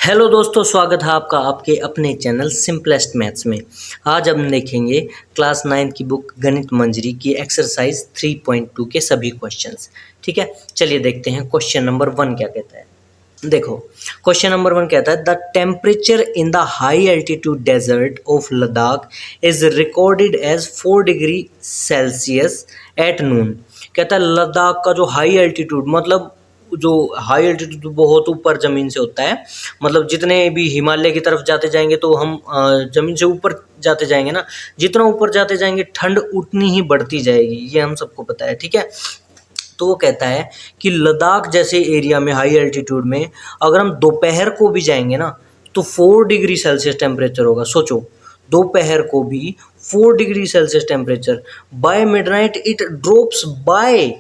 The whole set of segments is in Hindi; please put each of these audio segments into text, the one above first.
हेलो दोस्तों, स्वागत है आपका आपके अपने चैनल सिंपलेस्ट मैथ्स में। आज हम देखेंगे क्लास 9 की बुक गणित मंजरी की एक्सरसाइज 3.2 के सभी क्वेश्चंस। ठीक है, चलिए देखते हैं क्वेश्चन नंबर 1 क्या कहता है। देखो, क्वेश्चन नंबर 1 कहता है the temperature in the high altitude desert of Ladakh is recorded as 4 degree Celsius at noon. कहता है लद्दाख का जो हाई एल्टीट्यूड मतलब जो हाई एल्टीट्यूड बहुत ऊपर ज़मीन से होता है, मतलब जितने भी हिमालय की तरफ जाते जाएंगे तो हम ज़मीन से ऊपर जाते जाएंगे ना, जितना ऊपर जाते जाएंगे ठंड उतनी ही बढ़ती जाएगी, ये हम सबको पता है। ठीक है, तो वो कहता है कि लद्दाख जैसे एरिया में हाई एल्टीट्यूड में अगर हम दोपहर को भी जाएंगे ना तो 4 डिग्री सेल्सियस टेम्परेचर होगा। सोचो, दोपहर को भी 4 degree Celsius temperature, by midnight it drops by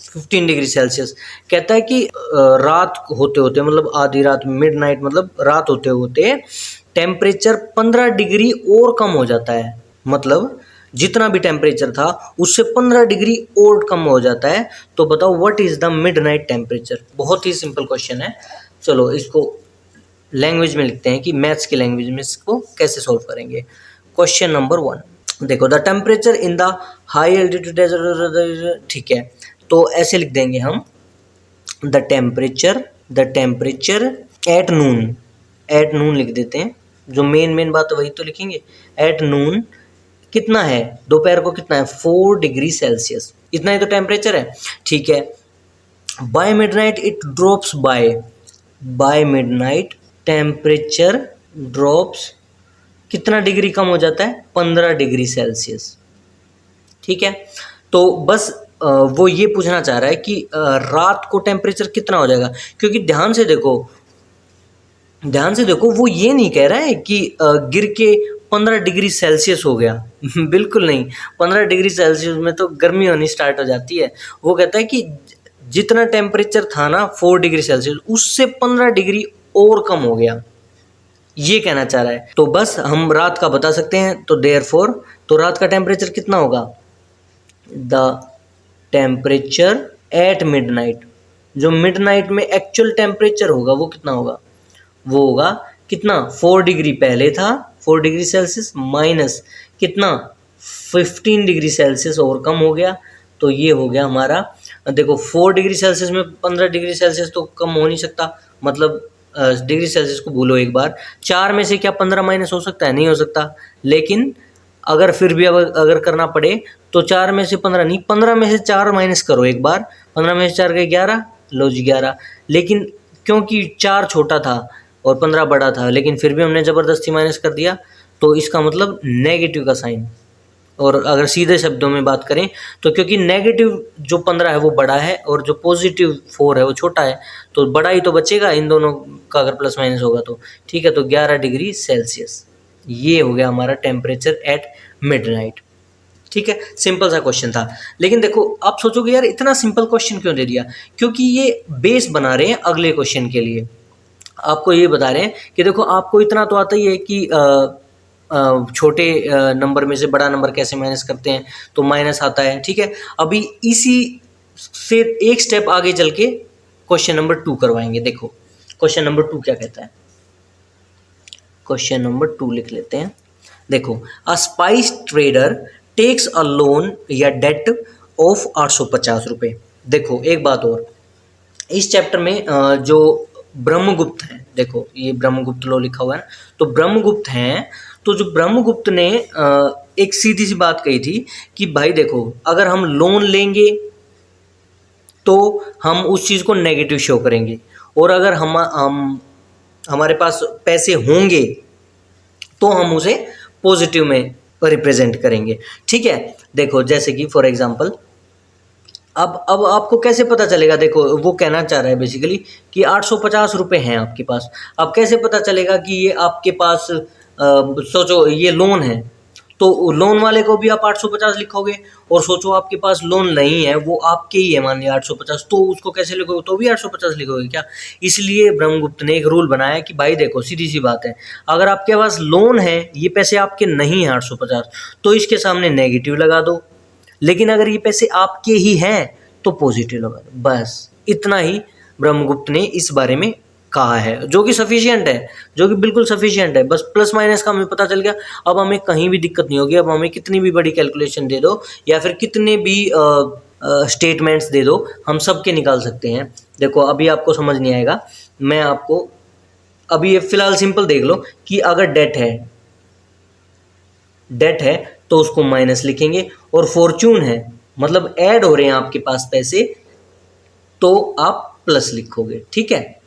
15 degree Celsius. कहता है कि रात होते होते मतलब आधी रात, मिडनाइट मतलब रात होते होते टेम्परेचर 15 डिग्री और कम हो जाता है। मतलब जितना भी टेम्परेचर था उससे 15 डिग्री और कम हो जाता है। तो बताओ what is the midnight temperature. बहुत ही सिंपल क्वेश्चन है। चलो इसको लैंग्वेज में लिखते हैं कि मैथ्स की लैंग्वेज में इसको कैसे सॉल्व करेंगे। क्वेश्चन नंबर 1 देखो, the temperature in the high altitude. ठीक है, तो ऐसे लिख देंगे हम द टेम्परेचर एट नून लिख देते हैं। जो मेन बात है वही तो लिखेंगे। एट नून कितना है, दोपहर को कितना है, 4 डिग्री सेल्सियस, इतना ही तो टेम्परेचर है। ठीक है, by midnight it drops by midnight temperature drops कितना डिग्री कम हो जाता है, 15 डिग्री सेल्सियस। ठीक है, तो बस वो ये पूछना चाह रहा है कि रात को टेम्परेचर कितना हो जाएगा। क्योंकि ध्यान से देखो वो ये नहीं कह रहा है कि गिर के 15 डिग्री सेल्सियस हो गया बिल्कुल नहीं, 15 डिग्री सेल्सियस में तो गर्मी होनी स्टार्ट हो जाती है। वो कहता है कि जितना टेम्परेचर था ना 4 डिग्री सेल्सियस, उससे 15 डिग्री और कम हो गया, ये कहना चाह रहा है। तो बस हम रात का बता सकते हैं, तो देयरफॉर तो रात का टेम्परेचर कितना होगा, द टेम्परेचर एट मिडनाइट, जो मिडनाइट में एक्चुअल टेम्परेचर होगा वो कितना होगा, वो होगा कितना, 4 डिग्री पहले था 4 डिग्री सेल्सियस माइनस कितना 15 डिग्री सेल्सियस और कम हो गया, तो ये हो गया हमारा। देखो 4 डिग्री सेल्सियस में 15 डिग्री सेल्सियस तो कम हो नहीं सकता, मतलब डिग्री सेल्सियस को भूलो एक बार, 4 में से क्या 15 माइनस हो सकता है, नहीं हो सकता। लेकिन अगर फिर भी अगर करना पड़े तो 4 में से 15 नहीं, 15 में से 4 माइनस करो एक बार, 15 में से 4 गए 11, लो जी 11। लेकिन क्योंकि 4 छोटा था और 15 बड़ा था, लेकिन फिर भी हमने ज़बरदस्ती माइनस कर दिया, तो इसका मतलब नेगेटिव का साइन। और अगर सीधे शब्दों में बात करें तो क्योंकि नेगेटिव जो 15 है वो बड़ा है और जो पॉजिटिव 4 है वो छोटा है, तो बड़ा ही तो बचेगा इन दोनों का अगर प्लस माइनस होगा तो। ठीक है, तो 11 डिग्री सेल्सियस ये हो गया हमारा टेम्परेचर एट मिडनाइट। ठीक है, सिंपल सा क्वेश्चन था। लेकिन देखो आप सोचोगे यार इतना सिंपल क्वेश्चन क्यों दे दिया, क्योंकि ये बेस बना रहे हैं अगले क्वेश्चन के लिए। आपको ये बता रहे हैं कि देखो आपको इतना तो आता ही है कि छोटे नंबर में से बड़ा नंबर कैसे माइनस करते हैं, तो माइनस आता है। ठीक है, अभी इसी से एक स्टेप आगे चल के क्वेश्चन नंबर 2 करवाएंगे। देखो क्वेश्चन नंबर 2 क्या कहता है, क्वेश्चन नंबर 2 लिख लेते हैं। देखो, a spice trader takes a loan या डेट ऑफ 850 रुपये। देखो एक बात और, इस चैप्टर में जो ब्रह्मगुप्त हैं, देखो ये ब्रह्मगुप्त लॉ लिखा हुआ है, तो ब्रह्मगुप्त हैं, तो जो ब्रह्मगुप्त ने एक सीधी सी बात कही थी कि भाई देखो अगर हम लोन लेंगे तो हम उस चीज़ को नेगेटिव शो करेंगे, और अगर हम हमारे पास पैसे होंगे तो हम उसे पॉजिटिव में रिप्रेजेंट करेंगे। ठीक है, देखो जैसे कि फॉर एग्जांपल अब आपको कैसे पता चलेगा, देखो वो कहना चाह रहा है बेसिकली कि 850 रुपये हैं आपके पास। अब कैसे पता चलेगा कि ये आपके पास सोचो ये लोन है, तो लोन वाले को भी आप 850 लिखोगे, और सोचो आपके पास लोन नहीं है, वो आपके ही है मान लिया 850, तो उसको कैसे लिखोगे, तो भी 850 लिखोगे क्या। इसलिए ब्रह्मगुप्त ने एक रूल बनाया कि भाई देखो सीधी सी बात है, अगर आपके पास लोन है, ये पैसे आपके नहीं हैं 850, तो इसके सामने नेगेटिव लगा दो, लेकिन अगर ये पैसे आपके ही हैं तो पॉजिटिव लगा दो। बस इतना ही ब्रह्मगुप्त ने इस बारे में कहा है, जो कि सफिशिएंट है, जो कि बिल्कुल सफिशिएंट है। बस प्लस माइनस का हमें पता चल गया, अब हमें कहीं भी दिक्कत नहीं होगी। अब हमें कितनी भी बड़ी कैलकुलेशन दे दो या फिर कितने भी स्टेटमेंट्स दे दो, हम सब के निकाल सकते हैं। देखो अभी आपको समझ नहीं आएगा, मैं आपको अभी ये फिलहाल सिंपल देख लो कि अगर डेट है तो उसको माइनस लिखेंगे, और फॉर्चून है मतलब ऐड हो रहे हैं आपके पास पैसे, तो आप प्लस लिखोगे, ठीक है।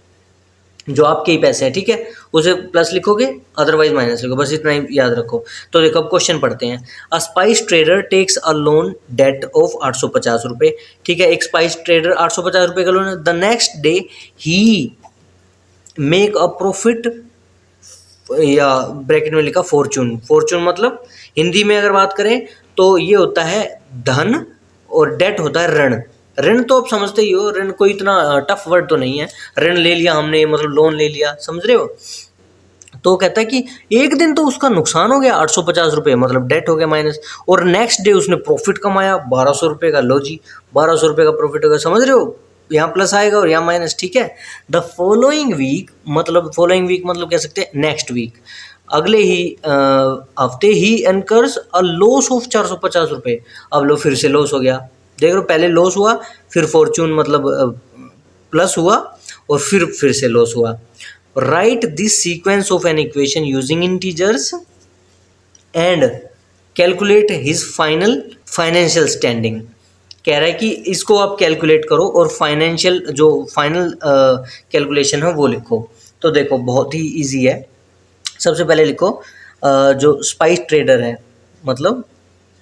जो आपके ही पैसे हैं, ठीक है, उसे प्लस लिखोगे, अदरवाइज माइनस लिखो, बस इतना ही याद रखो। तो देखो अब क्वेश्चन पढ़ते हैं। A spice trader takes a loan debt of 850 रुपये, ठीक है। एक स्पाइस ट्रेडर 850 रुपये का लोन है। The next day he make a profit, या ब्रैकेट में लिखा फॉर्चून। फॉर्चून मतलब हिंदी में अगर बात करें तो ये होता है धन, और डेट होता है ऋण। ऋण तो आप समझते ही हो, ऋण कोई इतना टफ वर्ड तो नहीं है। ऋण ले लिया हमने, मतलब लोन ले लिया, समझ रहे हो। तो कहता है कि एक दिन तो उसका नुकसान हो गया 850 रुपये, मतलब डेट हो गया माइनस, और नेक्स्ट डे उसने प्रॉफिट कमाया 1200 रुपये का। लो जी, 1200 रुपये का प्रॉफिट हो गया, समझ रहे हो। यहाँ प्लस आएगा और यहाँ माइनस, ठीक है। द फॉलोइंग वीक मतलब कह सकते हैं नेक्स्ट वीक, अगले ही हफ्ते ही इनकर्स अ लॉस ऑफ 450 रुपये। अब लो फिर से लॉस हो गया, देख लो, पहले लॉस हुआ, फिर फॉर्चून मतलब प्लस हुआ, और फिर से लॉस हुआ। Right this sequence of an equation using integers and calculate his financial standing. कह रहा है कि इसको आप कैलकुलेट करो और फाइनेंशियल जो फाइनल कैलकुलेशन है वो लिखो। तो देखो बहुत ही इजी है। सबसे पहले लिखो जो स्पाइस ट्रेडर है, मतलब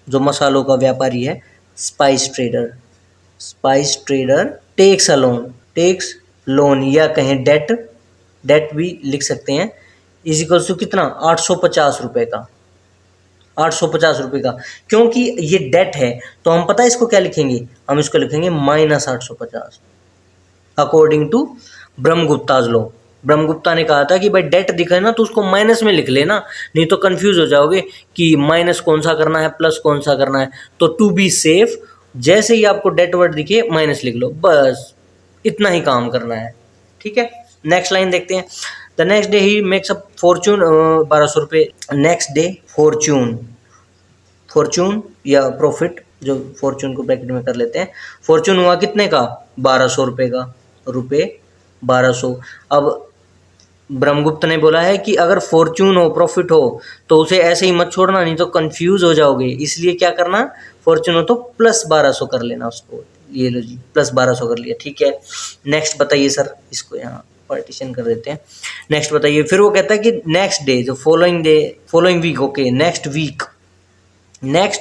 जो मसालों का व्यापारी है, स्पाइस ट्रेडर टेक्स लोन या कहें डेट भी लिख सकते हैं, इज इक्वल्स टू कितना 850 रुपये का। 850 रुपये का, क्योंकि ये डेट है तो हम पता है इसको क्या लिखेंगे, हम इसको लिखेंगे minus 850 according to Brahmagupta's law. Brahmagupta ने कहा था कि भाई डेट दिखे ना तो उसको माइनस में लिख लेना, नहीं तो कंफ्यूज हो जाओगे कि माइनस कौन सा करना है प्लस कौन सा करना है। तो टू बी सेफ, जैसे ही आपको डेट वर्ड दिखे माइनस लिख लो, बस इतना ही काम करना है, ठीक है। नेक्स्ट लाइन देखते हैं। The next day he makes a Fortune 1200 रुपये। नेक्स्ट डे फॉर्चून या प्रॉफिट, जो फॉर्चून को ब्रैकेट में कर लेते हैं, फॉर्चून हुआ कितने का 1200 रुपये का, रुपये 1200। अब ब्रह्मगुप्त ने बोला है कि अगर फॉर्चून हो, प्रॉफिट हो, तो उसे ऐसे ही मत छोड़ना, नहीं तो कंफ्यूज हो जाओगे। इसलिए क्या करना, फॉर्चून हो तो प्लस 1200 कर लेना उसको। ये लो जी, प्लस 1200 कर लिया, ठीक है। नेक्स्ट बताइए सर, इसको यहाँ पार्टीशन कर देते हैं। नेक्स्ट बताइए। फिर वो कहता है कि नेक्स्ट डे, जो following week, okay, next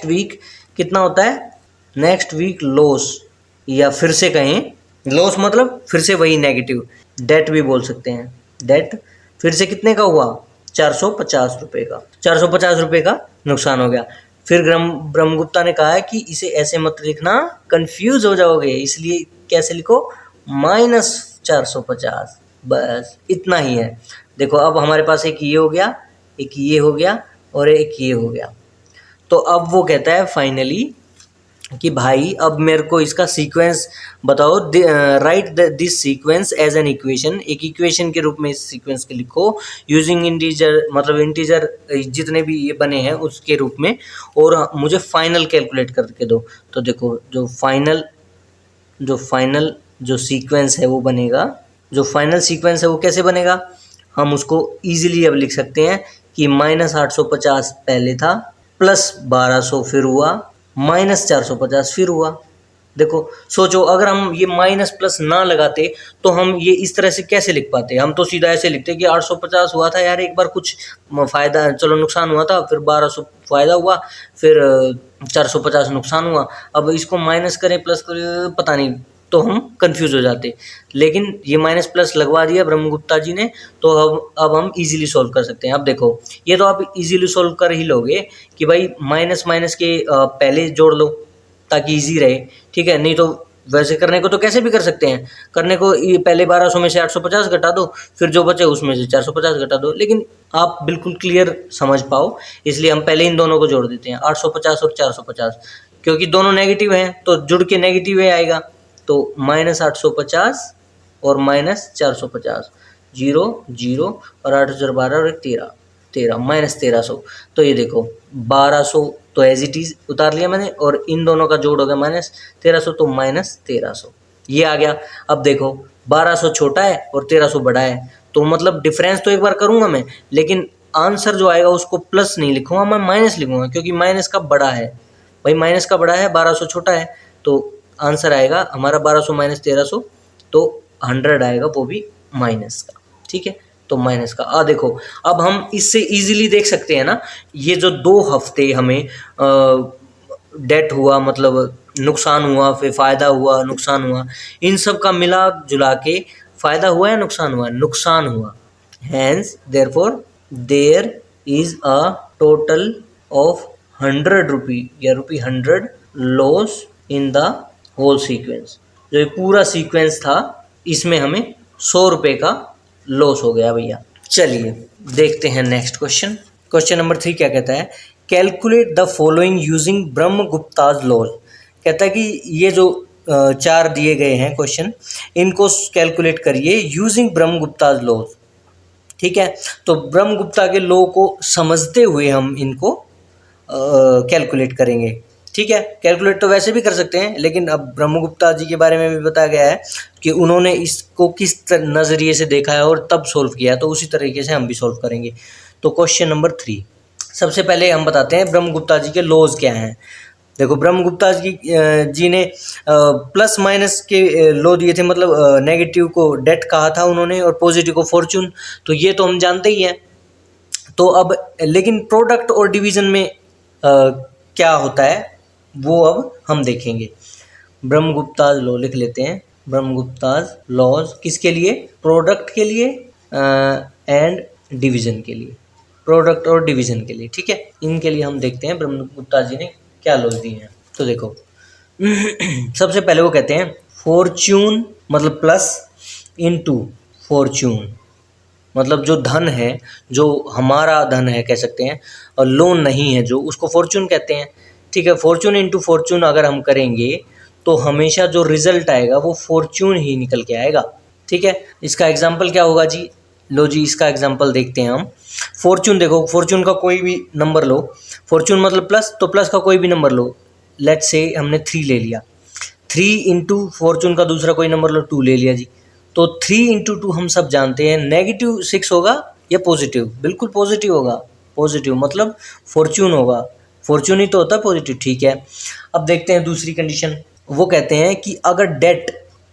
week कितना होता है, नेक्स्ट वीक लॉस, या फिर से कहें लॉस मतलब फिर से वही नेगेटिव, डेट भी बोल सकते हैं। डेट फिर से कितने का हुआ 450 रुपये का, 450 रुपये का नुकसान हो गया। फिर ब्रह्मगुप्ता ने कहा है कि इसे ऐसे मत लिखना, कंफ्यूज हो जाओगे, इसलिए कैसे लिखो माइनस 450, बस इतना ही है। देखो अब हमारे पास एक ये हो गया, एक ये हो गया, और एक ये हो गया। तो अब वो कहता है फाइनली कि भाई अब मेरे को इसका सीक्वेंस बताओ, write this sequence as an equation, एक इक्वेशन के रूप में इस सीक्वेंस के लिखो, यूजिंग इंटीजर, मतलब इंटीजर जितने भी ये बने हैं उसके रूप में, और मुझे फाइनल कैलकुलेट करके दो। तो देखो जो फाइनल जो सीक्वेंस है वो बनेगा, जो फाइनल सीक्वेंस है वो कैसे बनेगा, हम उसको ईजिली अब लिख सकते हैं कि माइनस 850 पहले था, प्लस 1200 फिर हुआ, माइनस 450 फिर हुआ। देखो सोचो, अगर हम ये माइनस प्लस ना लगाते तो हम ये इस तरह से कैसे लिख पाते, हम तो सीधा ऐसे लिखते कि 850 हुआ था यार, एक बार कुछ फ़ायदा, चलो नुकसान हुआ था, फिर 1200 फ़ायदा हुआ, फिर 450 नुकसान हुआ। अब इसको माइनस करें प्लस करें पता नहीं, तो हम कंफ्यूज हो जाते। लेकिन ये माइनस प्लस लगवा दिया ब्रह्मगुप्ता जी ने, तो अब हम इजीली सॉल्व कर सकते हैं। अब देखो ये तो आप इजीली सॉल्व कर ही लोगे कि भाई माइनस माइनस के पहले जोड़ लो ताकि इजी रहे, ठीक है। नहीं तो वैसे करने को तो कैसे भी कर सकते हैं, करने को ये पहले 1200 में से 850 घटा दो, फिर जो बचे उसमें से 450 घटा दो, लेकिन आप बिल्कुल क्लियर समझ पाओ इसलिए हम पहले इन दोनों को जोड़ देते हैं, 850 और 450, क्योंकि दोनों नेगेटिव हैं तो जुड़ के नेगेटिव है आएगा। तो माइनस 850 और माइनस 450, जीरो जीरो और 8 × 12 और 13 13 -1300। तो ये देखो 1200 तो एज इट इज उतार लिया मैंने, और इन दोनों का जोड़ हो गया -1300, तो -1300 ये आ गया। अब देखो 1200 छोटा है और 1300 बड़ा है, तो मतलब डिफरेंस तो एक बार करूंगा मैं, लेकिन आंसर जो आएगा उसको प्लस नहीं लिखूंगा, मैं माइनस लिखूंगा, क्योंकि माइनस का बड़ा है भाई, माइनस का बड़ा है, 1200 छोटा है, तो आंसर आएगा हमारा 1200 -1300, तो 100 आएगा, वो भी माइनस का। ठीक है, तो माइनस का। देखो अब हम इससे इजीली देख सकते हैं ना, ये जो 2 हफ्ते हमें डेट हुआ, मतलब नुकसान हुआ, फिर फ़ायदा हुआ, नुकसान हुआ, इन सब का मिला जुला के फ़ायदा हुआ या नुकसान हुआ? नुकसान हुआ। Hence therefore there is a total of 100 rupee या ₹100 loss in the whole sequence. जो ये पूरा सीक्वेंस था, इसमें हमें 100 रुपये का लॉस हो गया भैया। चलिए देखते हैं नेक्स्ट क्वेश्चन। क्वेश्चन नंबर 3 क्या कहता है? Calculate the following using Brahmagupta's laws. कहता है कि ये जो 4 दिए गए हैं क्वेश्चन, इनको कैलकुलेट करिए यूजिंग ब्रह्मगुप्ताज लॉज। ठीक है, तो ब्रह्मगुप्ता के लॉ को समझते हुए हम इनको कैलकुलेट करेंगे। ठीक है, कैलकुलेट तो वैसे भी कर सकते हैं, लेकिन अब ब्रह्मगुप्ता जी के बारे में भी बताया गया है कि उन्होंने इसको किस नज़रिए से देखा है और तब सोल्व किया है, तो उसी तरीके से हम भी सोल्व करेंगे। तो क्वेश्चन नंबर 3, सबसे पहले हम बताते हैं ब्रह्मगुप्ता जी के लॉज क्या हैं। देखो ब्रह्मगुप्ता जी ने प्लस माइनस के लॉ दिए थे, मतलब नेगेटिव को डेट कहा था उन्होंने और पॉजिटिव को फॉर्चून, तो ये तो हम जानते ही हैं। तो अब लेकिन प्रोडक्ट और डिवीज़न में क्या होता है वो अब हम देखेंगे। ब्रह्मगुप्ताज लॉ लिख लेते हैं। ब्रह्मगुप्ताज लॉज किसके लिए? प्रोडक्ट के लिए एंड डिवीज़न के लिए, प्रोडक्ट और डिवीज़न के लिए। ठीक है, इनके लिए हम देखते हैं ब्रह्मगुप्ता जी ने क्या लॉज दिए हैं। तो देखो सबसे पहले वो कहते हैं फॉर्च्यून मतलब प्लस इनटू फॉर्च्यून, मतलब जो धन है, जो हमारा धन है कह सकते हैं, और लोन नहीं है जो, उसको फॉर्च्यून कहते हैं। ठीक है, फॉर्च्यून इनटू फॉर्च्यून अगर हम करेंगे तो हमेशा जो रिजल्ट आएगा वो फॉर्च्यून ही निकल के आएगा। ठीक है, इसका एग्जांपल क्या होगा जी? लो जी, इसका एग्जांपल देखते हैं हम। फॉर्च्यून देखो, फॉर्च्यून का कोई भी नंबर लो, फॉर्च्यून मतलब प्लस, तो प्लस का कोई भी नंबर लो। लेट्स से हमने 3 ले लिया, 3 इंटू फॉर्च्यून का दूसरा कोई नंबर लो, 2 ले लिया जी। तो 3 इंटू 2 हम सब जानते हैं -6 होगा या पॉजिटिव? बिल्कुल पॉजिटिव होगा। पॉजिटिव मतलब फॉर्च्यून होगा, फॉर्च्यून ही तो होता है पॉजिटिव। ठीक है, अब देखते हैं दूसरी कंडीशन। वो कहते हैं कि अगर डेट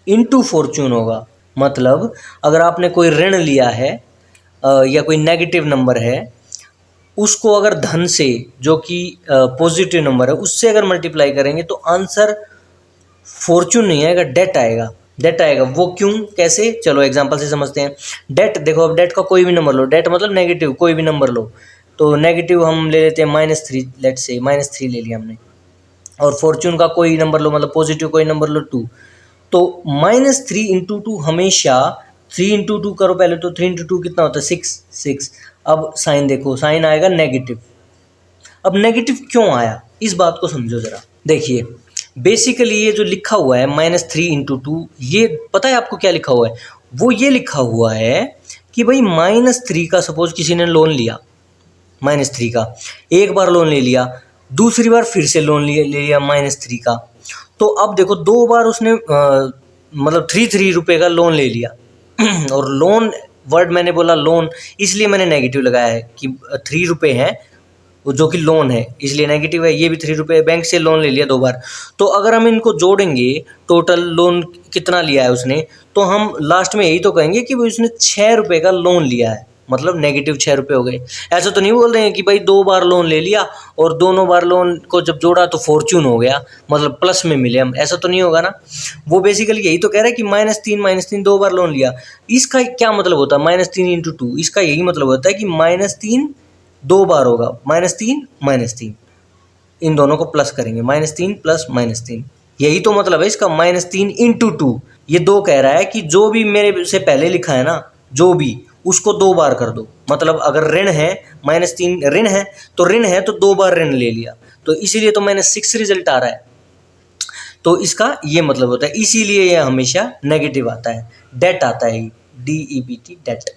इंटू फॉर्च्यून होगा, मतलब अगर आपने कोई ऋण लिया है या कोई नेगेटिव नंबर है, उसको अगर धन से, जो कि पॉजिटिव नंबर है, उससे अगर मल्टीप्लाई करेंगे तो आंसर फॉर्च्यून नहीं आएगा, डेट आएगा। डेट आएगा, वो क्यों, कैसे? चलो एग्जांपल से समझते हैं। डेट देखो, अब डेट का कोई भी नंबर लो, डेट मतलब नेगेटिव कोई भी नंबर लो, तो नेगेटिव हम ले लेते हैं -3, लेट से -3 ले लिया हमने, और फॉर्च्यून का कोई नंबर लो, मतलब पॉजिटिव कोई नंबर लो 2, तो -3 इंटू 2 हमेशा 3 इंटू 2 करो पहले, तो 3 इंटू 2 कितना होता है? 6। अब साइन देखो, साइन आएगा नेगेटिव। अब नेगेटिव क्यों आया, इस बात को समझो ज़रा। देखिए बेसिकली ये जो लिखा हुआ है -3 इंटू 2, ये पता है आपको क्या लिखा हुआ है? वो ये लिखा हुआ है कि भाई -3 का सपोज किसी ने लोन लिया, -3 का एक बार लोन ले लिया, दूसरी बार फिर से लोन ले लिया -3 का, तो अब देखो 2 बार उसने मतलब 3 रुपये का लोन ले लिया और लोन वर्ड मैंने बोला लोन, इसलिए मैंने नेगेटिव लगाया है कि 3 रुपये हैं, जो कि लोन है, इसलिए नेगेटिव है। ये भी 3 रुपये, बैंक से लोन ले लिया 2 बार। तो अगर हम इनको जोड़ेंगे, टोटल लोन कितना लिया है उसने, तो हम लास्ट में यही तो कहेंगे कि भाई उसने 6 रुपये का लोन लिया है, मतलब नेगेटिव 6 रुपये हो गए। ऐसा तो नहीं बोल रहे हैं कि भाई 2 बार लोन ले लिया और दोनों बार लोन को जब जोड़ा तो फॉर्च्यून हो गया, मतलब प्लस में मिले हम, ऐसा तो नहीं होगा ना। वो बेसिकली यही तो कह रहा है कि -3 2 बार लोन लिया। इसका क्या मतलब होता है -3 इंटू 2? इसका यही मतलब होता है कि -3 2 बार होगा, -3 इन दोनों को प्लस करेंगे, -3 प्लस -3, यही तो मतलब है इसका। -3 इंटू 2, ये 2 कह रहा है कि जो भी मेरे से पहले लिखा है ना, जो भी, उसको 2 बार कर दो। मतलब अगर ऋण है, -3 ऋण है, तो ऋण है तो 2 बार ऋण ले लिया, तो इसीलिए तो -6 रिजल्ट आ रहा है। तो इसका ये मतलब होता है, इसीलिए ये हमेशा नेगेटिव आता है, डेट आता है। DEBT debt.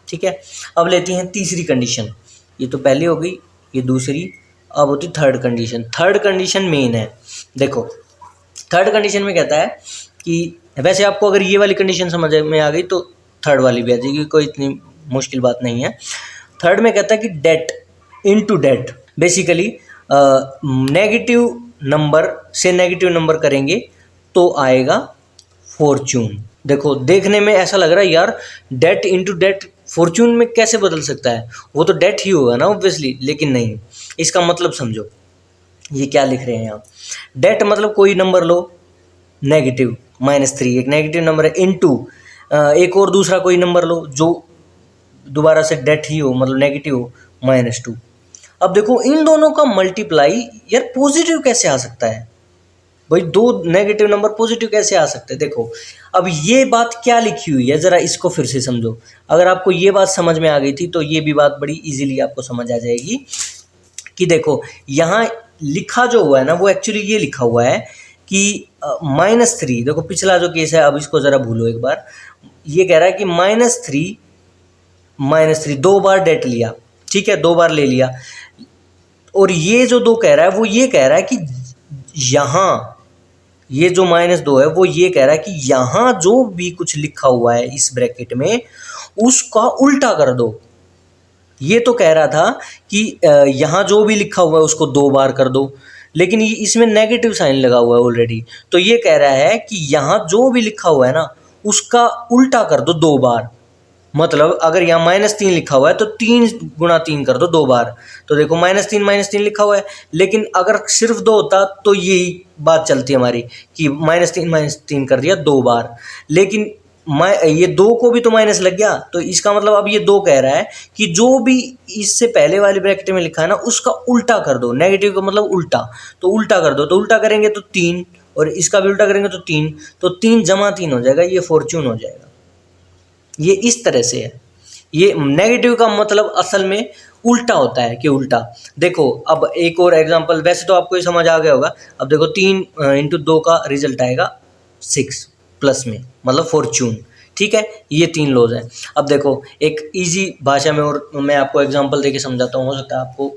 ठीक है, अब लेते हैं तीसरी कंडीशन। ये तो पहली हो गई, ये दूसरी, अब होती third condition. Third condition main है। देखो थर्ड कंडीशन में कहता है कि वैसे आपको अगर ये वाली कंडीशन समझ में आ गई तो थर्ड वाली भी आ जाएगी, कोई इतनी मुश्किल बात नहीं है। थर्ड में कहता है कि debt into debt, basically negative number से नेगेटिव नंबर करेंगे तो आएगा फॉर्चून। देखो देखने में ऐसा लग रहा है यार डेट इनटू डेट फॉर्चून में कैसे बदल सकता है, वो तो डेट ही होगा ना ऑब्वियसली, लेकिन नहीं। इसका मतलब समझो, ये क्या लिख रहे हैं यहाँ। डेट मतलब कोई नंबर लो नेगेटिव -3, एक नेगेटिव नंबर है, इनटू एक और दूसरा कोई नंबर लो जो दोबारा से डेट ही हो, मतलब नेगेटिव हो, -2। अब देखो इन दोनों का मल्टीप्लाई यार पॉजिटिव कैसे आ सकता है भाई, दो नेगेटिव नंबर पॉजिटिव कैसे आ सकते हैं। देखो अब ये बात क्या लिखी हुई है, ज़रा इसको फिर से समझो। अगर आपको ये बात समझ में आ गई थी तो ये भी बात बड़ी इजीली आपको समझ आ जाएगी कि देखो यहाँ लिखा जो हुआ है ना, वो एक्चुअली ये लिखा हुआ है कि -3। देखो पिछला जो केस है, अब इसको ज़रा भूलो एक बार। ये कह रहा है कि -3 दो बार डेट लिया, ठीक है, दो बार ले लिया। और ये जो दो कह रहा है वो ये कह रहा है कि यहाँ ये जो -2 है वो ये कह रहा है कि यहाँ जो भी कुछ लिखा हुआ है इस ब्रैकेट में उसका उल्टा कर दो। ये तो कह रहा था कि यहाँ जो भी लिखा हुआ है उसको दो बार कर दो, लेकिन ये इसमें नेगेटिव साइन लगा हुआ है ऑलरेडी। तो ये कह रहा है कि यहाँ जो भी लिखा हुआ है ना उसका उल्टा कर दो दो बार। मतलब अगर यहाँ -3 लिखा हुआ है तो 3 गुणा 3 कर दो दो बार। तो देखो -3 लिखा हुआ है, लेकिन अगर सिर्फ 2 होता तो यही बात चलती हमारी कि -3 कर दिया दो बार। लेकिन ये 2 को भी तो माइनस लग गया, तो इसका मतलब अब ये 2 कह रहा है कि जो भी इससे पहले वाली ब्रैकेट में लिखा है ना उसका उल्टा कर दो। नेगेटिव का मतलब उल्टा, तो उल्टा कर दो। तो उल्टा करेंगे तो 3, और इसका भी उल्टा करेंगे तो 3, तो 3 जमा 3 हो जाएगा, ये फॉर्चून हो जाएगा। ये इस तरह से है। ये नेगेटिव का मतलब असल में उल्टा होता है कि उल्टा। देखो अब एक और एग्जांपल, वैसे तो आपको ये समझ आ गया होगा। अब देखो 3 × 2 का रिजल्ट आएगा 6 प्लस में, मतलब फॉर्चून। ठीक है, ये 3 लॉज हैं। अब देखो एक इजी भाषा में और मैं आपको एग्जांपल देके समझाता हूँ, हो सकता है आपको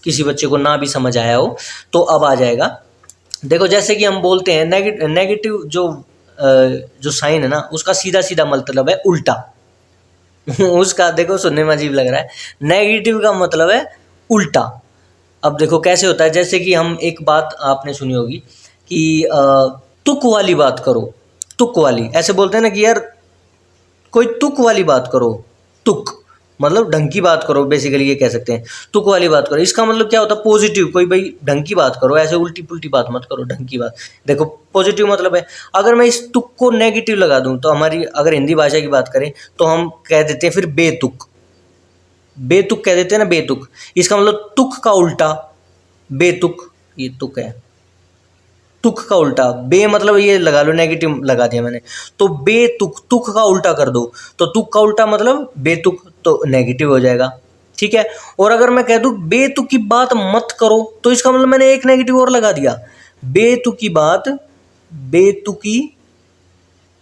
किसी बच्चे को ना भी समझ आया हो तो अब आ जाएगा। देखो जैसे कि हम बोलते हैं नेगेटिव जो साइन है ना उसका सीधा सीधा मतलब है उल्टा। उसका देखो सुनने में अजीब लग रहा है, नेगेटिव का मतलब है उल्टा। अब देखो कैसे होता है, जैसे कि हम एक बात आपने सुनी होगी कि तुक वाली बात करो, तुक वाली, ऐसे बोलते हैं ना कि यार कोई तुक वाली बात करो। तुक मतलब ढंग की बात करो, बेसिकली ये कह सकते हैं तुक वाली बात करो। इसका मतलब क्या होता है, पॉजिटिव, कोई भाई ढंग की बात करो, ऐसे उल्टी पुल्टी बात मत करो, ढंग की बात। देखो पॉजिटिव मतलब है। अगर मैं इस तुक को नेगेटिव लगा दूं तो हमारी अगर हिंदी भाषा की बात करें तो हम कह देते हैं फिर बेतुक। बेतुक कह देते हैं ना, बेतुक। इसका मतलब तुक का उल्टा बेतुक, ये तुक है। तुक का उल्टा बे मतलब ये लगा लो, नेगेटिव लगा दिया मैंने, तो बेतुक, तुक का उल्टा कर दो तो तुक का उल्टा मतलब बेतुक, तो नेगेटिव हो जाएगा। ठीक है, और अगर मैं कह दूं बेतुक की बात मत करो तो इसका मतलब मैंने एक नेगेटिव और लगा दिया। बेतुक की बात, बेतुकी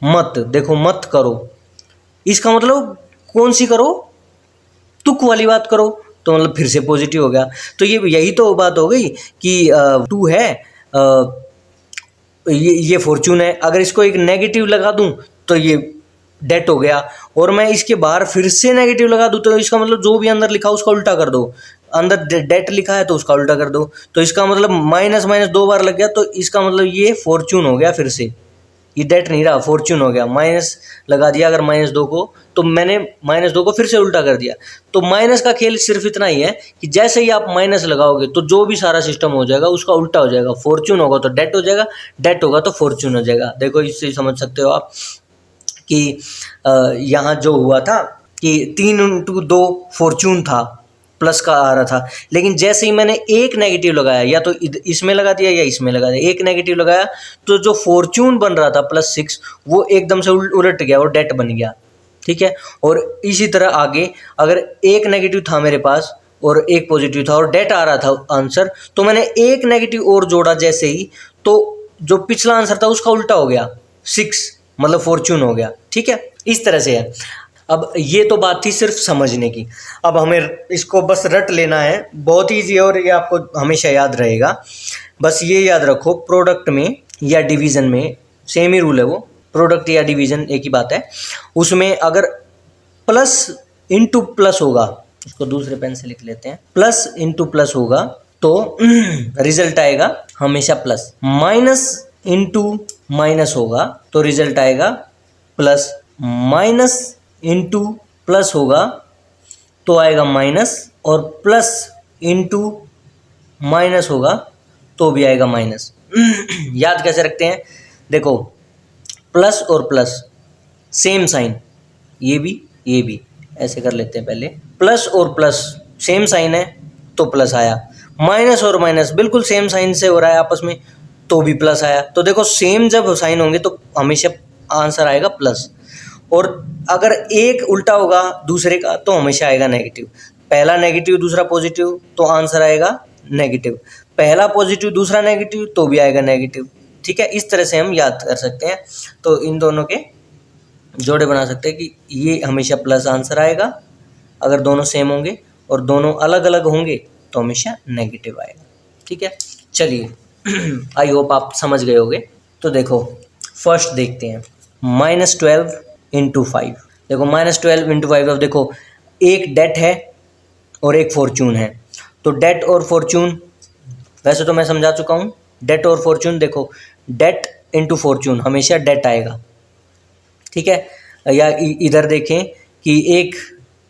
मत, देखो मत करो, इसका मतलब कौन सी करो, तुक वाली बात करो, तो मतलब फिर से पॉजिटिव हो गया। तो ये यही तो बात हो गई कि 2 है, ये फॉर्चून है। अगर इसको एक नेगेटिव लगा दूं तो ये डेट हो गया, और मैं इसके बाहर फिर से नेगेटिव लगा दूं तो इसका मतलब जो भी अंदर लिखा उसका उल्टा कर दो। अंदर डेट लिखा है तो उसका उल्टा कर दो, तो इसका मतलब माइनस माइनस 2 बार लग गया, तो इसका मतलब ये फॉर्चून हो गया। फिर से ये डेट नहीं रहा, फॉर्चून हो गया। माइनस लगा दिया अगर -2 को, तो मैंने -2 को फिर से उल्टा कर दिया। तो माइनस का खेल सिर्फ इतना ही है कि जैसे ही आप माइनस लगाओगे तो जो भी सारा सिस्टम हो जाएगा उसका उल्टा हो जाएगा। फॉर्चून होगा तो डेट हो जाएगा, डेट होगा तो फॉर्चून हो जाएगा। देखो इससे समझ सकते हो आप कि यहाँ जो हुआ था कि 3 × 2 फॉर्चून था, प्लस का आ रहा था, लेकिन जैसे ही मैंने एक नेगेटिव लगाया, या तो इसमें लगा दिया या इसमें लगा दिया, एक नेगेटिव लगाया तो जो फॉर्चून बन रहा था +6 वो एकदम से उलट गया और डेट बन गया। ठीक है, और इसी तरह आगे अगर एक नेगेटिव था मेरे पास और एक पॉजिटिव था और डेट आ रहा था आंसर, तो मैंने एक नेगेटिव और जोड़ा जैसे ही, तो जो पिछला आंसर था उसका उल्टा हो गया, 6 मतलब फॉर्चून हो गया। ठीक है, इस तरह से है। अब ये तो बात थी सिर्फ समझने की, अब हमें इसको बस रट लेना है, बहुत ईजी है और ये आपको हमेशा याद रहेगा। बस ये याद रखो, प्रोडक्ट में या डिवीज़न में सेम ही रूल है वो, प्रोडक्ट या डिवीज़न एक ही बात है। उसमें अगर प्लस इंटू प्लस होगा, उसको दूसरे पेन से लिख लेते हैं, प्लस इंटू प्लस होगा तो रिजल्ट आएगा हमेशा प्लस। माइनस इंटू माइनस होगा तो रिजल्ट आएगा प्लस। माइनस इंटू प्लस होगा तो आएगा माइनस, और प्लस इंटू माइनस होगा तो भी आएगा माइनस। याद कैसे रखते हैं, देखो प्लस और प्लस सेम साइन, ये भी ऐसे कर लेते हैं। पहले प्लस और प्लस सेम साइन है तो प्लस आया, माइनस और माइनस बिल्कुल सेम साइन से हो रहा है आपस में तो भी प्लस आया। तो देखो सेम जब साइन होंगे तो हमेशा आंसर आएगा प्लस, और अगर एक उल्टा होगा दूसरे का तो हमेशा आएगा नेगेटिव। पहला नेगेटिव दूसरा पॉजिटिव तो आंसर आएगा नेगेटिव, पहला पॉजिटिव दूसरा नेगेटिव तो भी आएगा नेगेटिव। ठीक है, इस तरह से हम याद कर सकते हैं। तो इन दोनों के जोड़े बना सकते हैं कि ये हमेशा प्लस आंसर आएगा अगर दोनों सेम होंगे, और दोनों अलग अलग होंगे तो हमेशा नेगेटिव आएगा। ठीक है, चलिए आई होप आप समझ गए होंगे। तो देखो फर्स्ट देखते हैं, -12 इंटू 5। देखो -12 इंटू 5, अब देखो एक डेट है और एक फॉर्चून है, तो डेट और फॉर्चून वैसे तो मैं समझा चुका हूँ। डेट और फॉर्चून, देखो डेट इंटू फॉर्चून हमेशा डेट आएगा। ठीक है, या इधर देखें कि एक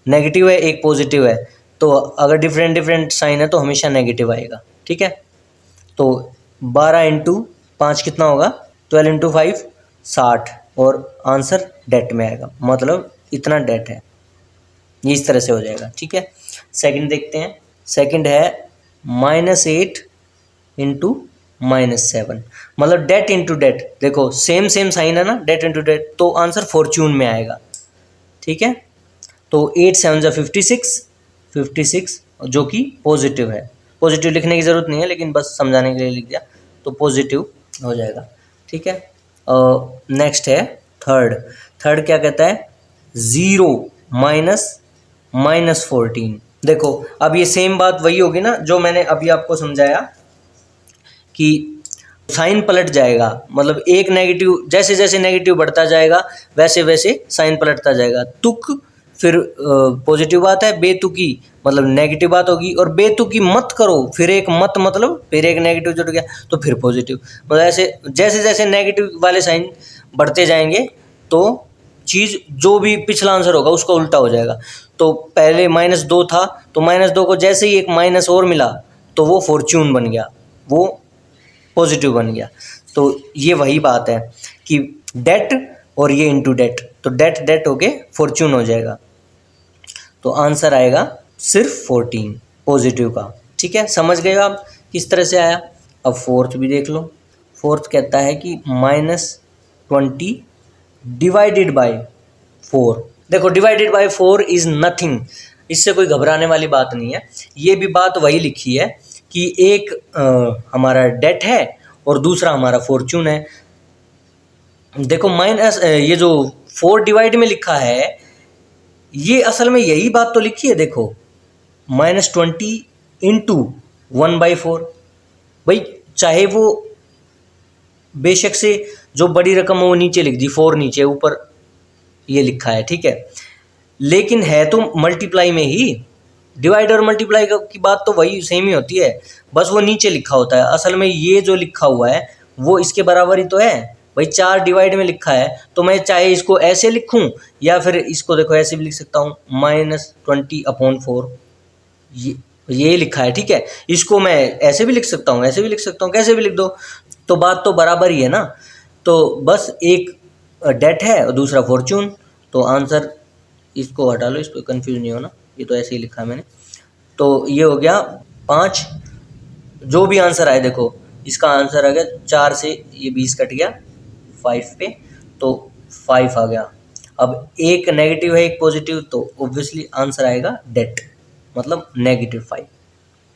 नेगेटिव है एक पॉजिटिव है, तो अगर डिफरेंट डिफरेंट साइन है तो हमेशा नेगेटिव आएगा। ठीक है, तो 12 इंटू 5 कितना होगा, 12 इंटू 5 60, और आंसर डेट में आएगा, मतलब इतना डेट है, ये इस तरह से हो जाएगा। ठीक है, सेकंड देखते हैं। सेकंड है -8 इंटू -7, मतलब डेट इंटू डेट। देखो सेम सेम साइन है ना, डेट इंटू डेट, तो आंसर फॉर्चून में आएगा। ठीक है, तो 8 7 जा 56 जो कि पॉजिटिव है। पॉजिटिव लिखने की ज़रूरत नहीं है, लेकिन बस समझाने के लिए लिख दिया, तो पॉजिटिव हो जाएगा। ठीक है, नेक्स्ट है थर्ड। थर्ड क्या कहता है, 0 -14। देखो अब ये सेम बात वही होगी ना जो मैंने अभी आपको समझाया कि साइन पलट जाएगा, मतलब एक नेगेटिव, जैसे जैसे नेगेटिव बढ़ता जाएगा वैसे वैसे साइन पलटता जाएगा। तुक फिर पॉजिटिव बात है, बेतुकी मतलब नेगेटिव बात होगी, और बेतुकी मत करो फिर एक मत मतलब फिर एक नेगेटिव जुड़ गया तो फिर पॉजिटिव, मतलब ऐसे जैसे जैसे नेगेटिव वाले साइन बढ़ते जाएंगे तो चीज़ जो भी पिछला आंसर होगा उसका उल्टा हो जाएगा। तो पहले -2 था, तो -2 को जैसे ही एक माइनस और मिला तो वो फॉर्चून बन गया, वो पॉजिटिव बन गया। तो ये वही बात है कि डेट और ये इंटू डेट, तो डेट डेट होके फॉर्चून हो जाएगा, तो आंसर आएगा सिर्फ 14 पॉजिटिव का। ठीक है, समझ गए आप किस तरह से आया। अब फोर्थ भी देख लो। फोर्थ कहता है कि -20 डिवाइडेड बाय 4। देखो डिवाइडेड बाय 4 इज़ नथिंग, इससे कोई घबराने वाली बात नहीं है। ये भी बात वही लिखी है कि एक हमारा डेट है और दूसरा हमारा फॉर्चून है। देखो माइनस ये जो 4 डिवाइड में लिखा है, ये असल में यही बात तो लिखी है। देखो -20 इंटू 1/4, भाई चाहे वो बेशक से जो बड़ी रकम है वो नीचे लिख दी, 4 नीचे, ऊपर ये लिखा है। ठीक है, लेकिन है तो मल्टीप्लाई में ही, डिवाइड और मल्टीप्लाई की बात तो वही सेम ही होती है, बस वो नीचे लिखा होता है। असल में ये जो लिखा हुआ है वो इसके बराबर ही तो है भाई। 4 डिवाइड में लिखा है तो मैं चाहे इसको ऐसे लिखूं या फिर इसको देखो ऐसे भी लिख सकता हूँ, -20/4, ये लिखा है। ठीक है, इसको मैं ऐसे भी लिख सकता हूँ, ऐसे भी लिख सकता हूँ, कैसे भी लिख दो, तो बात तो बराबर ही है ना। तो बस एक डेट है और दूसरा फॉर्चून, तो आंसर इसको हटा लो, इसको कंफ्यूज नहीं होना, ये तो ऐसे ही लिखा है मैंने। तो ये हो गया 5, जो भी आंसर आए देखो इसका आंसर आ गया 4 से ये 20 कट गया 5 पे, तो 5 आ गया। अब एक नेगेटिव है एक पॉजिटिव, तो ऑब्वियसली आंसर आएगा डेट, मतलब -5।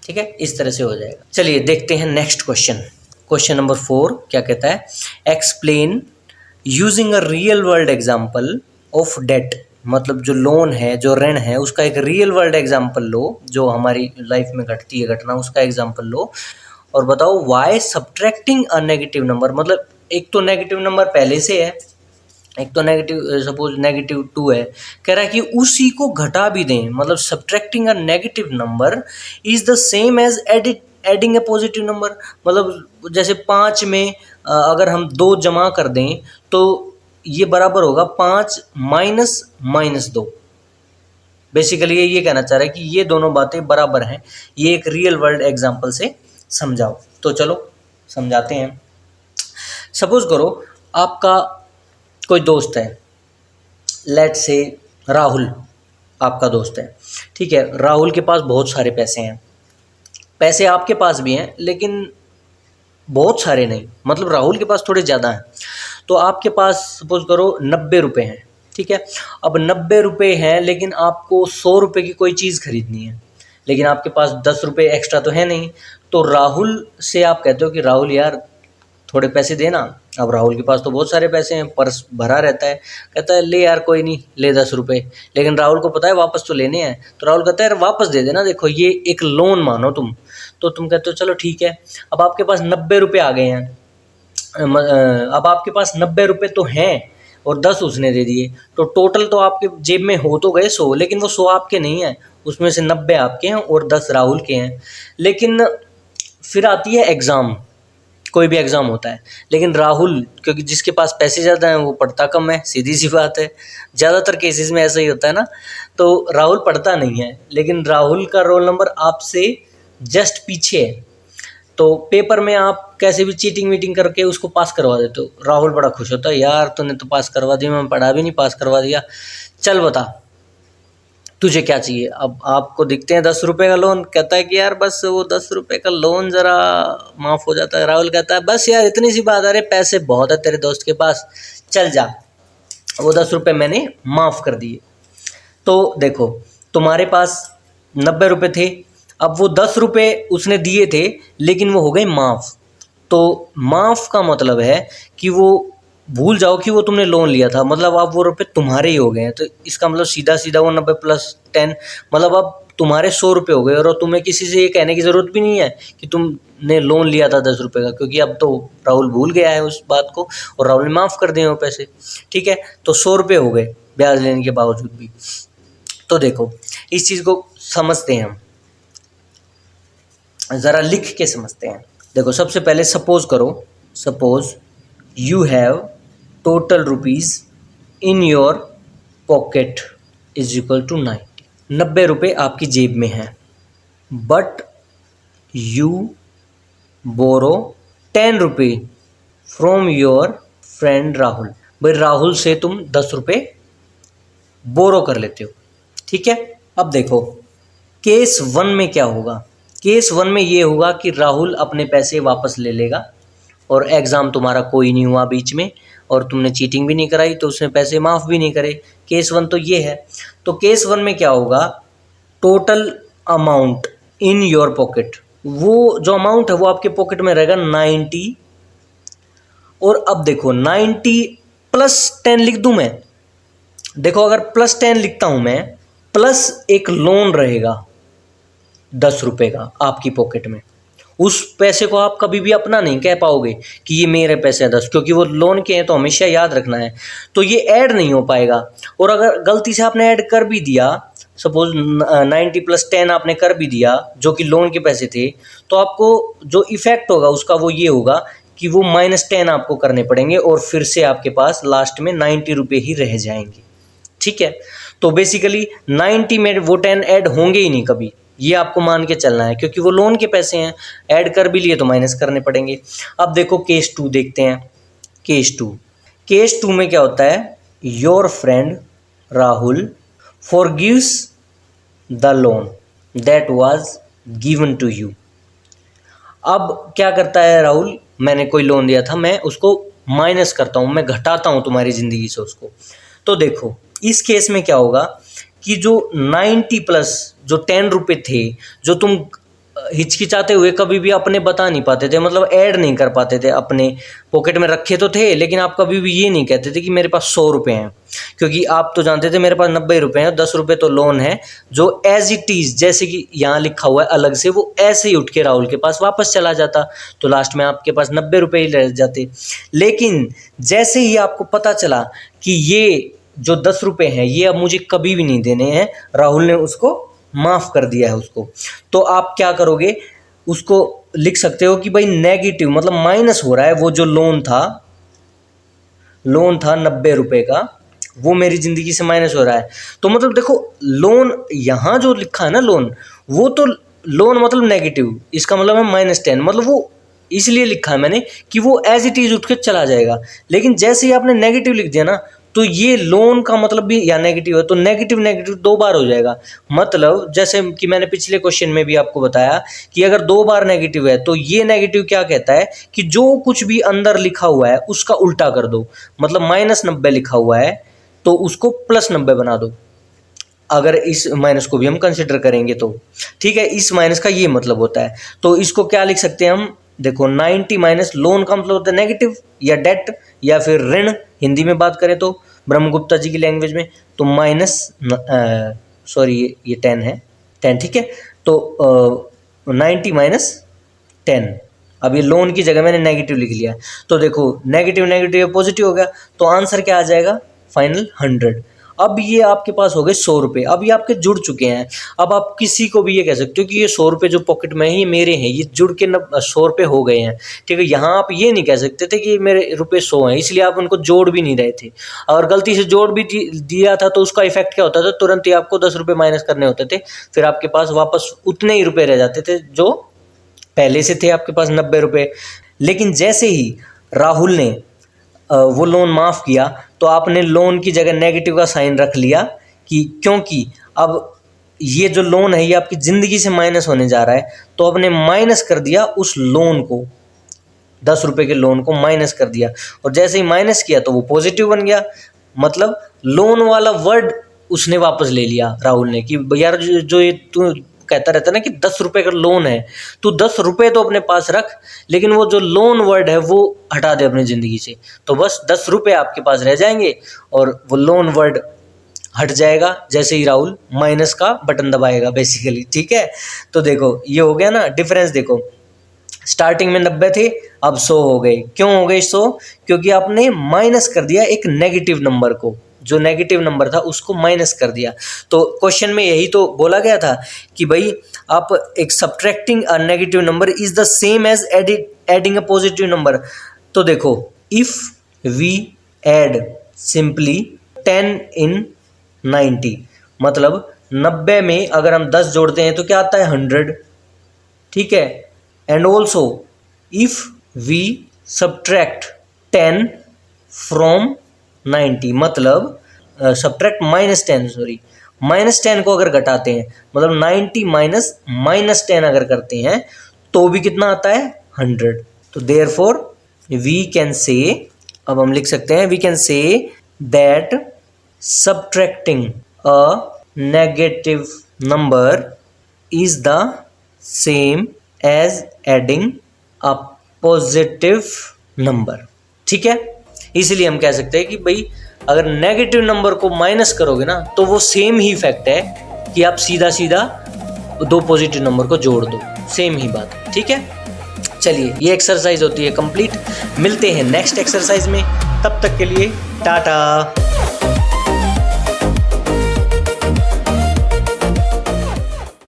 ठीक है, इस तरह से हो जाएगा। चलिए देखते हैं नेक्स्ट क्वेश्चन। क्वेश्चन नंबर 4 क्या कहता है, explain using a real world example of debt, मतलब जो लोन है, जो ऋण है, उसका एक रियल वर्ल्ड एग्जांपल लो, जो हमारी लाइफ में घटती है घटना, उसका एग्जांपल लो और बताओ why subtracting a negative number, मतलब एक तो नेगेटिव नंबर पहले से है, एक तो नेगेटिव, सपोज -2 है, कह रहा है कि उसी को घटा भी दें, मतलब subtracting a negative number is the same as adding a positive number, मतलब जैसे 5 में अगर हम 2 जमा कर दें तो ये बराबर होगा 5 माइनस -2। बेसिकली ये कहना चाह रहा है कि ये दोनों बातें बराबर हैं। ये एक रियल वर्ल्ड एग्जांपल से समझाओ, तो चलो समझाते हैं। सपोज करो आपका कोई दोस्त है, लेट्स से राहुल आपका दोस्त है, ठीक है। राहुल के पास बहुत सारे पैसे हैं, पैसे आपके पास भी हैं लेकिन बहुत सारे नहीं, मतलब राहुल के पास थोड़े ज़्यादा हैं। तो आपके पास सपोज करो 90 रुपये हैं, ठीक है। अब 90 रुपये हैं लेकिन आपको 100 रुपये की कोई चीज़ खरीदनी है, लेकिन आपके पास 10 रुपये एक्स्ट्रा तो है नहीं। तो राहुल से आप कहते हो कि राहुल यार थोड़े पैसे देना। अब राहुल के पास तो बहुत सारे पैसे हैं, पर्स भरा रहता है, कहता है ले यार कोई नहीं, ले 10 रुपये। लेकिन राहुल को पता है वापस तो लेने हैं, तो राहुल कहता है यार वापस दे देना, देखो ये एक लोन मानो तुम। तो तुम कहते हो चलो ठीक है। अब आपके पास 90 रुपये आ गए हैं, अब आपके पास 90 रुपये तो हैं और 10 उसने दे दिए, तो टोटल तो आपके जेब में हो तो गए 100, लेकिन वो 100 आपके नहीं हैं, उसमें से 90 आपके हैं और 10 राहुल के हैं। लेकिन फिर आती है एग्ज़ाम, कोई भी एग्ज़ाम होता है, लेकिन राहुल, क्योंकि जिसके पास पैसे ज़्यादा हैं वो पढ़ता कम है, सीधी सी बात है, ज़्यादातर केसेस में ऐसा ही होता है ना। तो राहुल पढ़ता नहीं है, लेकिन राहुल का रोल नंबर आपसे जस्ट पीछे है, तो पेपर में आप कैसे भी चीटिंग वीटिंग करके उसको पास करवा देते हो। राहुल बड़ा खुश होता है, यार तूने तो पास करवा दिया, मैं पढ़ा भी नहीं, पास करवा दिया, चल बता तुझे क्या चाहिए। अब आपको दिखते हैं 10 रुपये का लोन, कहता है कि यार बस वो 10 रुपये का लोन ज़रा माफ़ हो जाता है। राहुल कहता है बस यार इतनी सी बात, अरे पैसे बहुत है तेरे दोस्त के पास, चल जा, वो 10 रुपये मैंने माफ़ कर दिए। तो देखो तुम्हारे पास 90 रुपये थे, अब वो 10 रुपये उसने दिए थे लेकिन वो हो गए माफ़। तो माफ़ का मतलब है कि वो भूल जाओ कि वो तुमने लोन लिया था, मतलब अब वो रुपये तुम्हारे ही हो गए हैं। तो इसका मतलब सीधा सीधा वो 90 + 10, मतलब अब तुम्हारे 100 रुपये हो गए और तुम्हें किसी से ये कहने की ज़रूरत भी नहीं है कि तुमने लोन लिया था 10 रुपये का, क्योंकि अब तो राहुल भूल गया है उस बात को और राहुल ने माफ़ कर दिए वो पैसे, ठीक है। तो 100 रुपये हो गए ब्याज लेने के बावजूद भी। तो देखो इस चीज़ को समझते हैं हम, ज़रा लिख के समझते हैं। देखो सबसे पहले सपोज करो, suppose you have total rupees in your pocket is equal to 90। 90 रुपये आपकी जेब में हैं, बट यू बोरो 10 रुपये फ्रॉम योर फ्रेंड राहुल। भाई राहुल से तुम 10 रुपये बोरो कर लेते हो, ठीक है। अब देखो केस 1 में क्या होगा, केस 1 में ये होगा कि राहुल अपने पैसे वापस ले लेगा और एग्ज़ाम तुम्हारा कोई नहीं हुआ बीच में और तुमने चीटिंग भी नहीं कराई तो उसने पैसे माफ़ भी नहीं करे। केस 1 तो ये है। तो केस 1 में क्या होगा, total amount in your pocket, वो जो अमाउंट है वो आपके पॉकेट में रहेगा 90। और अब देखो 90 + 10 लिख दूं मैं, देखो अगर +10 लिखता हूं मैं, प्लस एक लोन रहेगा 10 रुपये का आपकी पॉकेट में, उस पैसे को आप कभी भी अपना नहीं कह पाओगे कि ये मेरे पैसे हैं 10, क्योंकि वो लोन के हैं तो हमेशा याद रखना है, तो ये ऐड नहीं हो पाएगा। और अगर गलती से आपने ऐड कर भी दिया, सपोज 90 + 10 आपने कर भी दिया जो कि लोन के पैसे थे, तो आपको जो इफ़ेक्ट होगा उसका वो ये होगा कि वो -10 आपको करने पड़ेंगे और फिर से आपके पास लास्ट में 90 रुपये ही रह जाएंगे, ठीक है। तो बेसिकली 90 में वो 10 ऐड होंगे ही नहीं कभी, ये आपको मान के चलना है, क्योंकि वो लोन के पैसे हैं, ऐड कर भी लिए तो माइनस करने पड़ेंगे। अब देखो केस 2 देखते हैं। केस 2 में क्या होता है, your friend Rahul forgives the loan that was given to you. अब क्या करता है राहुल, मैंने कोई लोन दिया था, मैं उसको माइनस करता हूँ, मैं घटाता हूँ तुम्हारी ज़िंदगी से उसको। तो देखो इस केस में क्या होगा कि जो 90 प्लस जो 10 रुपये थे, जो तुम हिचकिचाते हुए कभी भी अपने बता नहीं पाते थे, मतलब ऐड नहीं कर पाते थे, अपने पॉकेट में रखे तो थे लेकिन आप कभी भी ये नहीं कहते थे कि मेरे पास 100 रुपये हैं, क्योंकि आप तो जानते थे मेरे पास 90 रुपये हैं, 10 रुपये तो लोन है, जो एज इट इज़ जैसे कि यहाँ लिखा हुआ है अलग से, वो ऐसे ही उठ के राहुल के पास वापस चला जाता, तो लास्ट में आपके पास 90 रुपये ही रह जाते। लेकिन जैसे ही आपको पता चला कि ये जो 10 रुपये हैं ये अब मुझे कभी भी नहीं देने हैं, राहुल ने उसको माफ़ कर दिया है उसको, तो आप क्या करोगे, उसको लिख सकते हो कि भाई नेगेटिव मतलब माइनस हो रहा है, वो जो लोन था 90 रुपये का, वो मेरी ज़िंदगी से माइनस हो रहा है। तो मतलब देखो लोन यहाँ जो लिखा है ना लोन, वो तो लोन मतलब नेगेटिव, इसका मतलब है -10, मतलब वो इसलिए लिखा है मैंने कि वो एज इट इज़ उठ के चला जाएगा। लेकिन जैसे ही आपने नेगेटिव लिख दिया ना, तो ये लोन का मतलब भी या नेगेटिव है, तो नेगेटिव नेगेटिव 2 बार हो जाएगा। मतलब जैसे कि मैंने पिछले क्वेश्चन में भी आपको बताया कि अगर 2 बार नेगेटिव है तो ये नेगेटिव क्या कहता है कि जो कुछ भी अंदर लिखा हुआ है उसका उल्टा कर दो, मतलब -90 लिखा हुआ है तो उसको +90 बना दो, अगर इस माइनस को भी हम कंसिडर करेंगे तो। ठीक है, इस माइनस का ये मतलब होता है। तो इसको क्या लिख सकते हैं हम, देखो 90 माइनस लोन का मतलब होता है नेगेटिव या डेट या फिर ऋण, हिंदी में बात करें तो ब्रह्मगुप्ता जी की लैंग्वेज में, तो माइनस सॉरी ये 10 है, 10 ठीक है। तो 90 - 10, अब ये लोन की जगह मैंने नेगेटिव लिख लिया, तो देखो नेगेटिव नेगेटिव पॉजिटिव हो गया, तो आंसर क्या आ जाएगा फाइनल 100। अब ये आपके पास हो गए 100 रुपये, अब ये आपके जुड़ चुके हैं। अब आप किसी को भी ये कह सकते हो कि ये 100 रुपये जो पॉकेट में है ये मेरे हैं, ये जुड़ के 100 रुपये हो गए हैं। ठीक है, यहाँ आप ये नहीं कह सकते थे कि मेरे रुपये 100 हैं, इसलिए आप उनको जोड़ भी नहीं रहे थे। और गलती से जोड़ भी दिया था तो उसका इफेक्ट क्या होता था, तुरंत ही आपको 10 रुपये माइनस करने होते थे, फिर आपके पास वापस उतने ही रुपये रह जाते थे जो पहले से थे आपके पास 90 रुपये। लेकिन जैसे ही राहुल ने वो लोन माफ़ किया तो आपने लोन की जगह नेगेटिव का साइन रख लिया, कि क्योंकि अब ये जो लोन है ये आपकी ज़िंदगी से माइनस होने जा रहा है, तो आपने माइनस कर दिया उस लोन को, 10 रुपये के लोन को माइनस कर दिया, और जैसे ही माइनस किया तो वो पॉजिटिव बन गया। मतलब लोन वाला वर्ड उसने वापस ले लिया राहुल ने, कि यार जो ये तू कहता रहता है ना कि 10 रुपये का लोन है, तो 10 रुपये तो अपने पास रख, लेकिन वो जो लोन वर्ड है वो हटा दे अपनी ज़िंदगी से, तो बस 10 रुपये आपके पास रह जाएंगे और वो लोन वर्ड हट जाएगा जैसे ही राहुल माइनस का बटन दबाएगा बेसिकली। ठीक है, तो देखो ये हो गया ना डिफरेंस। देखो स्टार्टिंग में 90 थे, अब 100 हो गए। क्यों हो गए 100? क्योंकि आपने माइनस कर दिया एक नेगेटिव नंबर को, जो नेगेटिव नंबर था उसको माइनस कर दिया। तो क्वेश्चन में यही तो बोला गया था कि भाई आप एक subtracting a negative number is the same as adding a positive number. तो देखो if we add simply 10 in 90, मतलब 90 में अगर हम 10 जोड़ते हैं तो क्या आता है 100। ठीक है, and also if we subtract 10 from 90, मतलब सब्ट्रैक्ट -10 सॉरी -10 को अगर घटाते हैं, मतलब 90 माइनस -10 अगर करते हैं तो भी कितना आता है 100। तो देयरफॉर वी कैन से, अब हम लिख सकते हैं we can say that subtracting a negative number is the same as adding a positive number. ठीक है, इसलिए हम कह सकते हैं कि भाई अगर नेगेटिव नंबर को माइनस करोगे ना तो वो सेम ही इफेक्ट है कि आप सीधा सीधा 2 पॉजिटिव नंबर को जोड़ दो, सेम ही बात। ठीक है, चलिए ये एक्सरसाइज होती है कंप्लीट। मिलते हैं नेक्स्ट एक्सरसाइज में, तब तक के लिए टाटा।